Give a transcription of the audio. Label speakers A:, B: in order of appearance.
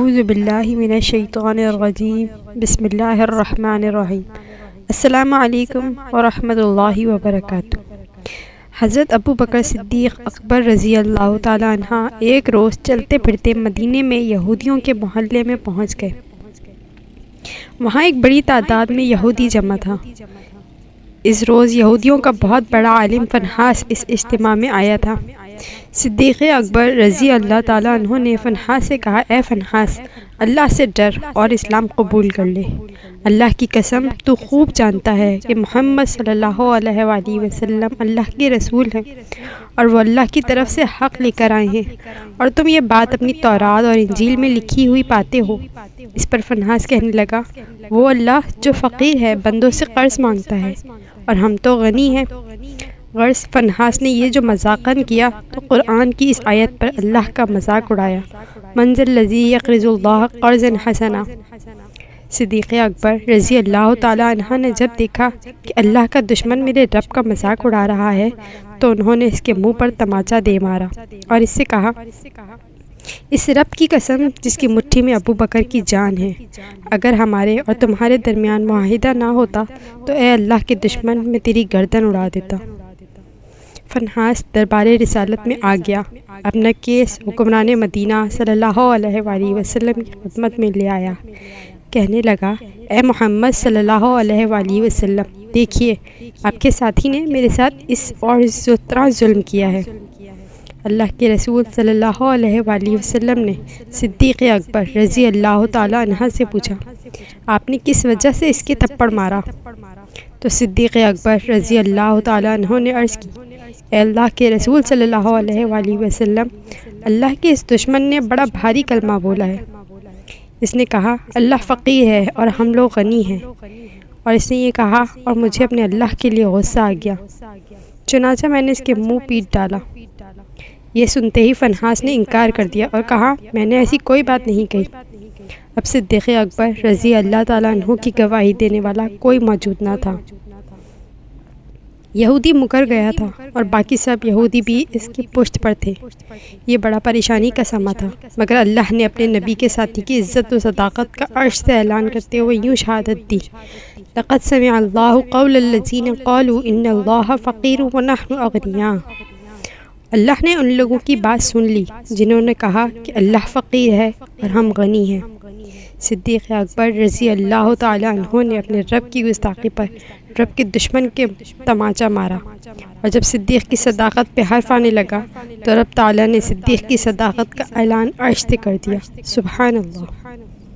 A: اعوذ باللہ من الشیطان الرجیم بسم اللہ الرحمن الرحیم السلام علیکم ورحمۃ اللہ وبرکاتہ۔ حضرت ابو بکر صدیق اکبر رضی اللہ تعالیٰ عنہ ایک روز چلتے پھرتے مدینے میں یہودیوں کے محلے میں پہنچ گئے۔ وہاں ایک بڑی تعداد میں یہودی جمع تھا۔ اس روز یہودیوں کا بہت بڑا عالم فنحاس اس اجتماع میں آیا تھا۔ صدیق اکبر رضی اللہ تعالیٰ عنہ نے فنحاس سے کہا، اے فنحاس، اللہ سے ڈر اور اسلام قبول کر لے۔ اللہ کی قسم، تو خوب جانتا ہے کہ محمد صلی اللہ علیہ وآلہ وسلم اللہ کے رسول ہیں اور وہ اللہ کی طرف سے حق لے کر آئے ہیں، اور تم یہ بات اپنی تورات اور انجیل میں لکھی ہوئی پاتے ہو۔ اس پر فنحاس کہنے لگا، وہ اللہ جو فقیر ہے بندوں سے قرض مانگتا ہے اور ہم تو غنی ہیں۔ غرض فنحاس نے یہ جو مذاقاً کیا تو قرآن کی اس آیت پر اللہ کا مذاق اڑایا، من ذا الذی یقرض اللہ قرضا حسنا۔ صدیق اکبر رضی اللہ تعالیٰ عنہ نے جب دیکھا کہ اللہ کا دشمن میرے رب کا مذاق اڑا رہا ہے تو انہوں نے اس کے منہ پر تماچا دے مارا اور اس سے کہا، اس رب کی قسم جس کی مٹھی میں ابو بکر کی جان ہے، اگر ہمارے اور تمہارے درمیان معاہدہ نہ ہوتا تو اے اللہ کے دشمن میں تیری گردن اڑا دیتا۔ فنحاس دربار رسالت میں آ گیا، اپنا کیس حکمران مدینہ صلی اللہ علیہ وآلہ وسلم کی خدمت میں لے آیا۔ کہنے لگا، اے محمد صلی اللہ علیہ وآلہ وسلم، دیکھیے آپ کے ساتھی نے میرے ساتھ اس اور اس طرح ظلم کیا ہے۔ اللہ کے رسول صلی اللہ علیہ وآلہ وسلم نے صدیق اکبر رضی اللہ تعالیٰ عنہ سے پوچھا، آپ نے کس وجہ سے اس کے تھپڑ مارا؟ تو صدیق اکبر رضی اللہ تعالیٰ عنہ نے عرض کی، اے اللہ کے رسول صلی اللہ علیہ وآلہ وسلم، اللہ کے اس دشمن نے بڑا بھاری کلمہ بولا ہے۔ اس نے کہا، اللہ فقیر ہے اور ہم لوگ غنی ہیں، اور اس نے یہ کہا اور مجھے اپنے اللہ کے لیے غصہ آ گیا، چنانچہ میں نے اس کے منہ پیٹ ڈالا۔ یہ سنتے ہی فنحاس نے انکار کر دیا اور کہا، میں نے ایسی کوئی بات نہیں کہی۔ اب صدیق اکبر رضی اللہ تعالیٰ عنہ کی گواہی دینے والا کوئی موجود نہ تھا۔ یہودی مکر گیا تھا اور باقی سب یہودی بھی اس کی پشت پر تھے۔ یہ بڑا پریشانی کا سما تھا، مگر اللہ نے اپنے نبی کے ساتھی کی عزت و صداقت کا عرش سے اعلان کرتے ہوئے یوں شہادت دی، لقد سمع اللہ قول الذین قالوا ان اللہ فقیر ونحن اغنیاء۔ اللہ نے ان لوگوں کی بات سن لی جنہوں نے کہا کہ اللہ فقیر ہے اور ہم غنی ہیں۔ صدیق اکبر رضی اللہ تعالیٰ عنہ نے اپنے رب کی گستاخی پر رب کے دشمن کے تماچا مارا، اور جب صدیق کی صداقت پہ حرف آنے لگا تو رب تعالیٰ نے صدیق کی صداقت کا اعلان عرش سے کر دیا۔ سبحان اللہ۔